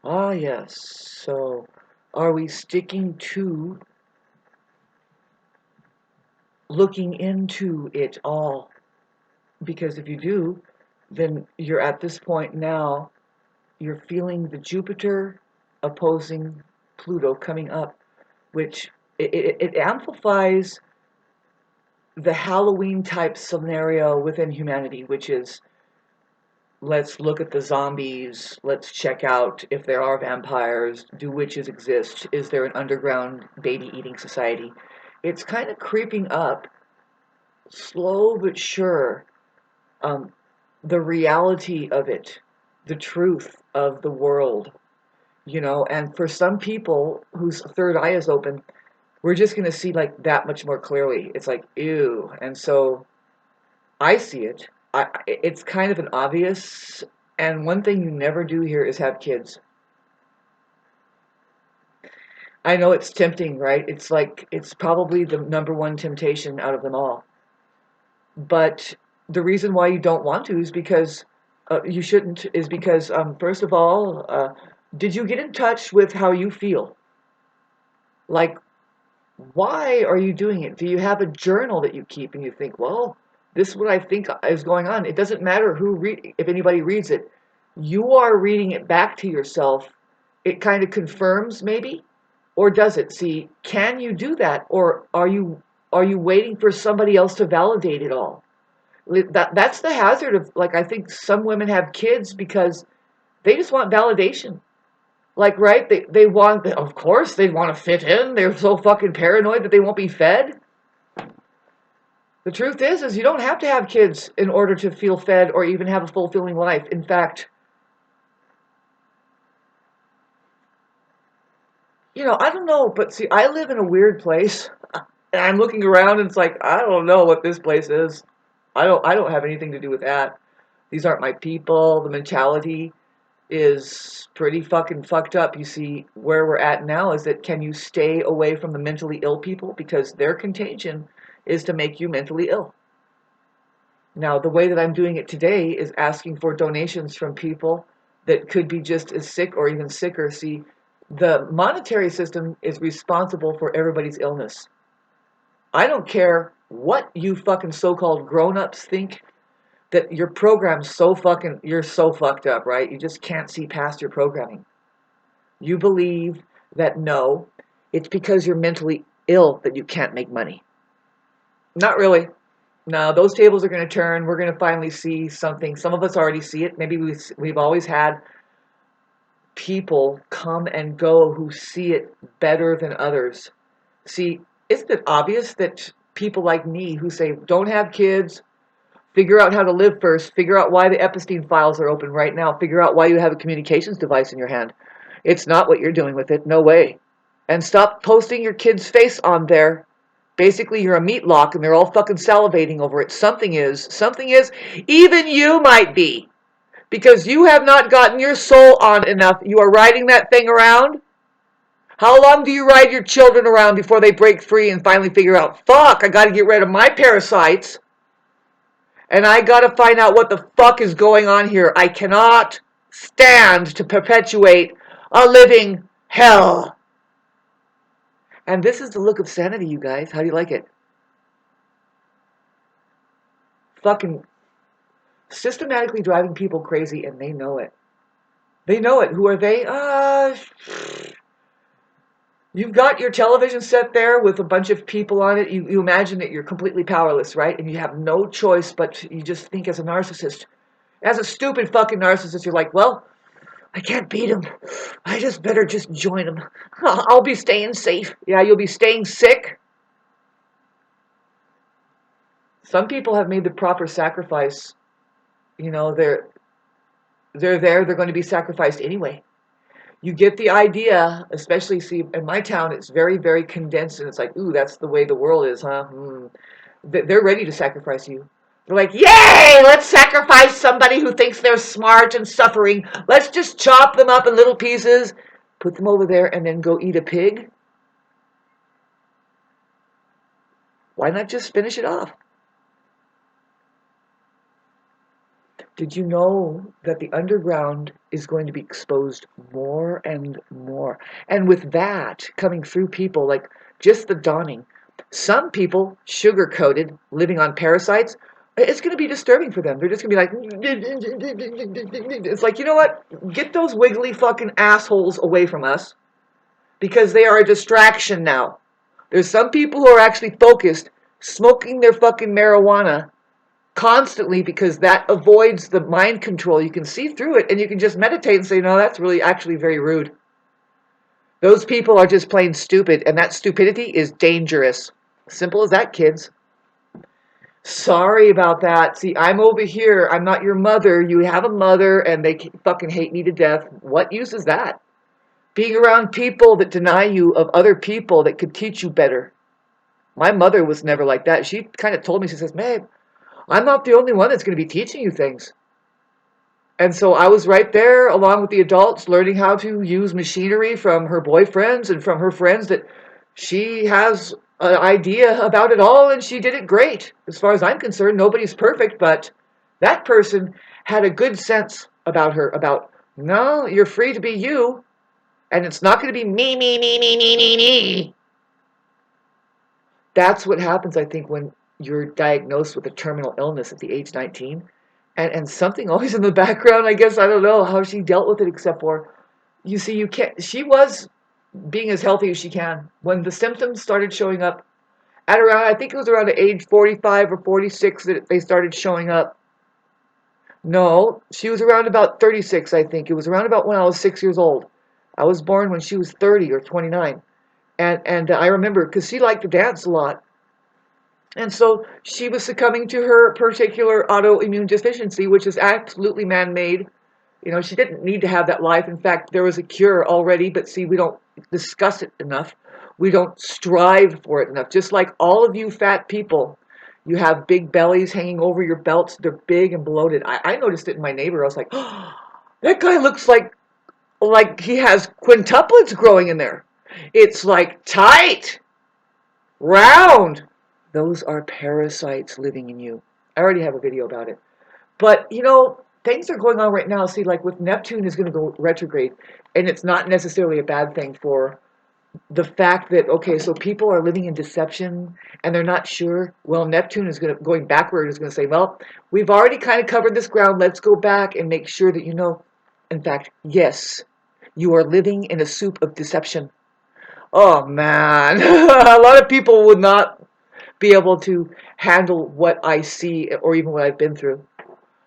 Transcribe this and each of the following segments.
Ah, yes. So, are we sticking to looking into it all? Because if you do, then you're at this point now, you're feeling the Jupiter opposing Pluto coming up, which it amplifies the Halloween type scenario within humanity, which is let's look at the zombies, let's check out if there are vampires, do witches exist, is there an underground baby eating society? It's kind of creeping up, slow but sure, um, the reality of it, the truth of the world, and for some people whose third eye is open, we're just going to see like that much more clearly. It's like, ew. And so I see it. It's kind of an obvious. And one thing you never do here is have kids. I know it's tempting, right? It's like, it's probably the number one temptation out of them all. But the reason why you don't want to is because you shouldn't, is because, first of all, did you get in touch with how you feel? Like, why are you doing it? Do you have a journal that you keep and you think, well, this is what I think is going on? It doesn't matter if anybody reads it. You are reading it back to yourself. It kind of confirms maybe, or does it? See, can you do that, or are you waiting for somebody else to validate it all? That's the hazard of, like, I think some women have kids because they just want validation. Like, right? They want, of course, they want to fit in. They're so fucking paranoid that they won't be fed. The truth is you don't have to have kids in order to feel fed or even have a fulfilling life. In fact, I don't know, but see, I live in a weird place, and I'm looking around, and it's like, I don't know what this place is. I don't have anything to do with that. These aren't my people. The mentality is pretty fucking fucked up. You see, where we're at now is that, can you stay away from the mentally ill people? Because their contagion is to make you mentally ill. Now, the way that I'm doing it today is asking for donations from people that could be just as sick or even sicker. See, the monetary system is responsible for everybody's illness. I don't care what you fucking so-called grown-ups think, that your program's you're so fucked up, right? You just can't see past your programming. You believe that no, it's because you're mentally ill that you can't make money. Not really. No, those tables are going to turn. We're going to finally see something. Some of us already see it. Maybe we've always had people come and go who see it better than others. See, isn't it obvious that people like me who say, don't have kids, figure out how to live first, figure out why the Epstein files are open right now, figure out why you have a communications device in your hand. It's not what you're doing with it. No way. And stop posting your kid's face on there. Basically, you're a meat lock and they're all fucking salivating over it. Something is, even you might be. Because you have not gotten your soul on enough. You are riding that thing around. How long do you ride your children around before they break free and finally figure out, fuck, I gotta get rid of my parasites and I gotta find out what the fuck is going on here. I cannot stand to perpetuate a living hell. And this is the look of sanity, you guys. How do you like it? Fucking systematically driving people crazy, and they know it. They know it. Who are they? You've got your television set there with a bunch of people on it. You imagine that you're completely powerless, right? And you have no choice but you just think as a narcissist. As a stupid fucking narcissist, you're like, well, I can't beat him. I just better just join him. I'll be staying safe. Yeah, you'll be staying sick. Some people have made the proper sacrifice. They're there. They're going to be sacrificed anyway. You get the idea, especially, see, in my town, it's very, very condensed, and it's like, ooh, that's the way the world is, huh? They're ready to sacrifice you. They're like, yay, let's sacrifice somebody who thinks they're smart and suffering. Let's just chop them up in little pieces, put them over there, and then go eat a pig. Why not just finish it off? Did you know that the underground is going to be exposed more and more? And with that coming through people, like just the dawning, some people sugar coated, living on parasites, it's going to be disturbing for them. They're just going to be like, it's like, you know what? Get those wiggly fucking assholes away from us because they are a distraction now. There's some people who are actually focused, smoking their fucking marijuana constantly because that avoids the mind control. You can see through it and you can just meditate and say, no, that's really actually very rude. Those people are just plain stupid, and that stupidity is dangerous. Simple as that, kids. Sorry about that. See, I'm over here. I'm not your mother. You have a mother and they fucking hate me to death. What use is that? Being around people that deny you of other people that could teach you better. My mother was never like that. She kind of told me, she says, babe, I'm not the only one that's going to be teaching you things. And so I was right there along with the adults learning how to use machinery from her boyfriends and from her friends that she has an idea about it all and she did it great. As far as I'm concerned, nobody's perfect, but that person had a good sense about her, about, no, you're free to be you, and it's not going to be me. That's what happens, I think, when you're diagnosed with a terminal illness at the age 19. And something always in the background, I guess, I don't know how she dealt with it, except for, you see, you can't, she was being as healthy as she can. When the symptoms started showing up at around, I think it was around the age 45 or 46 that they started showing up. No, she was around about 36, I think. It was around about when I was 6 years old. I was born when she was 30 or 29. And I remember, because she liked to dance a lot. And so she was succumbing to her particular autoimmune deficiency, which is absolutely man-made. You know, she didn't need to have that life. In fact, there was a cure already, but see, we don't discuss it enough. We don't strive for it enough. Just like all of you fat people, you have big bellies hanging over your belts. They're big and bloated. I noticed it in my neighbor. I was like, oh, that guy looks like he has quintuplets growing in there. It's like tight, round. Those are parasites living in you. I already have a video about it. But, you know, things are going on right now. See, like with Neptune is going to go retrograde, and it's not necessarily a bad thing for the fact that, okay, so people are living in deception and they're not sure. Well, Neptune is going backward is going to say, well, we've already kind of covered this ground. Let's go back and make sure that you know, in fact, yes, you are living in a soup of deception. Oh, man. A lot of people would not be able to handle what I see or even what I've been through.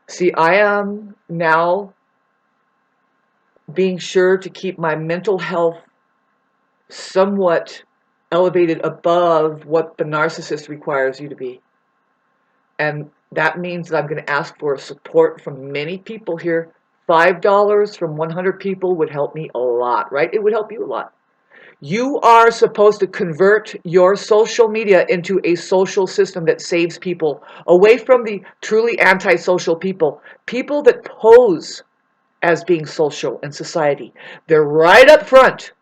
See, I am now being sure to keep my mental health somewhat elevated above what the narcissist requires you to be. And that means that I'm going to ask for support from many people here. $5 from 100 people would help me a lot, right? It would help you a lot. You are supposed to convert your social media into a social system that saves people away from the truly antisocial people, people that pose as being social in society. They're right up front.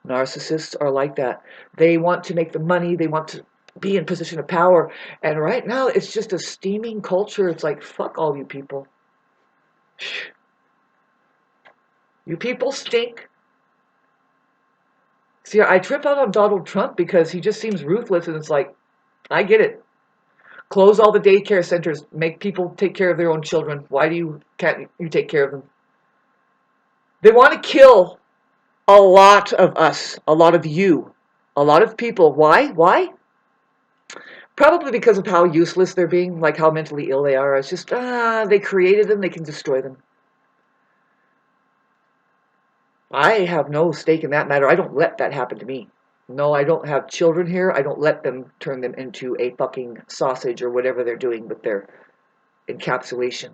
Narcissists are like that. They want to make the money. They want to be in position of power. And right now, it's just a steaming culture. It's like, fuck all you people. You people stink. See, I trip out on Donald Trump because he just seems ruthless, and it's like, I get it. Close all the daycare centers. Make people take care of their own children. Why can't you take care of them? They want to kill a lot of us, a lot of you, a lot of people. Why? Why? Probably because of how useless they're being, like how mentally ill they are. It's just, they created them, they can destroy them. I have no stake in that matter. I don't let that happen to me. No, I don't have children here. I don't let them turn them into a fucking sausage or whatever they're doing with their encapsulation.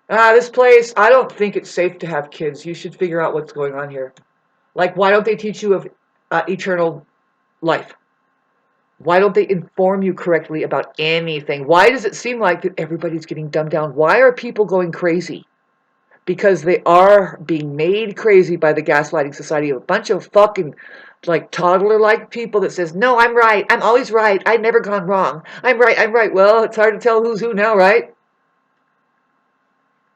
This place, I don't think it's safe to have kids. You should figure out what's going on here. Like, why don't they teach you of eternal life? Why don't they inform you correctly about anything? Why does it seem like that everybody's getting dumbed down? Why are people going crazy? Because they are being made crazy by the gaslighting society of a bunch of fucking like toddler-like people that says, no, I'm right. I'm always right. I've never gone wrong. I'm right. I'm right. Well, it's hard to tell who's who now, right?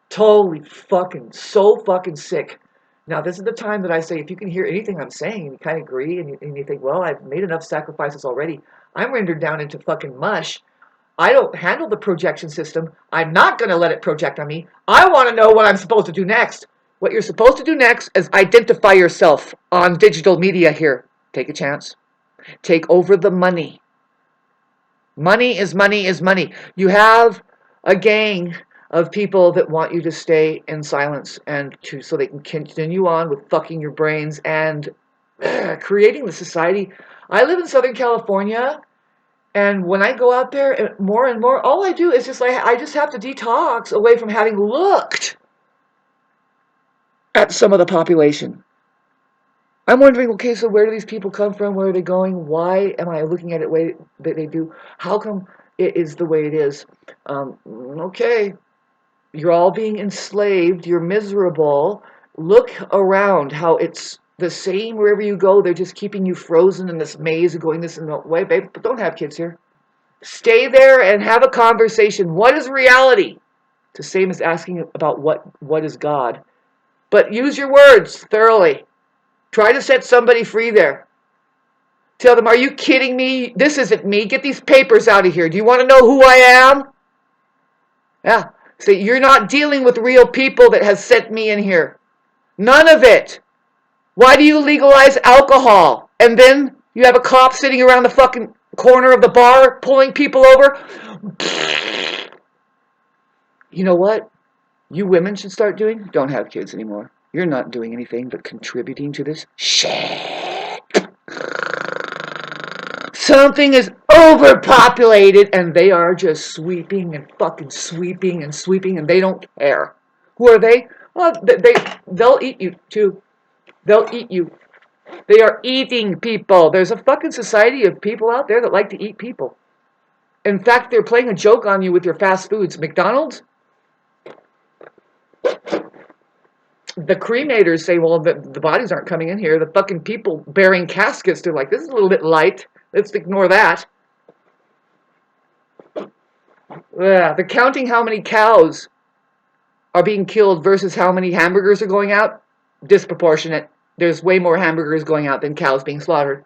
Totally fucking, so fucking sick. Now, this is the time that I say, if you can hear anything I'm saying and you kind of agree and you think, well, I've made enough sacrifices already, I'm rendered down into fucking mush. I don't handle the projection system. I'm not going to let it project on me. I want to know what I'm supposed to do next. What you're supposed to do next is identify yourself on digital media here. Take a chance. Take over the money. Money is money is money. You have a gang of people that want you to stay in silence and so they can continue on with fucking your brains and creating the society. I live in Southern California, and when I go out there more and more, all I do is just like I just have to detox away from having looked at some of the population. I'm wondering, okay, so where do these people come from? Where are they going? Why am I looking at it the way that they do? How come it is the way it is? Okay, you're all being enslaved. You're miserable. Look around how it's the same wherever you go. They're just keeping you frozen in this maze of going this and that way, babe. But don't have kids here. Stay there and have a conversation. What is reality? It's the same as asking about what is God. But use your words thoroughly. Try to set somebody free there. Tell them, are you kidding me? This isn't me. Get these papers out of here. Do you want to know who I am? Yeah. Say, you're not dealing with real people that has sent me in here. None of it. Why do you legalize alcohol? And then you have a cop sitting around the fucking corner of the bar pulling people over? You know what? You women should start doing? Don't have kids anymore. You're not doing anything but contributing to this shit. Something is overpopulated and they are just sweeping and fucking sweeping and sweeping and they don't care. Who are they? Well, they'll eat you too. They'll eat you. They are eating people. There's a fucking society of people out there that like to eat people. In fact, they're playing a joke on you with your fast foods. McDonald's, the cremators say, well, the bodies aren't coming in here. The fucking people bearing caskets, they're like, this is a little bit light. Let's ignore that. Yeah, they're counting how many cows are being killed versus how many hamburgers are going out. Disproportionate. There's way more hamburgers going out than cows being slaughtered.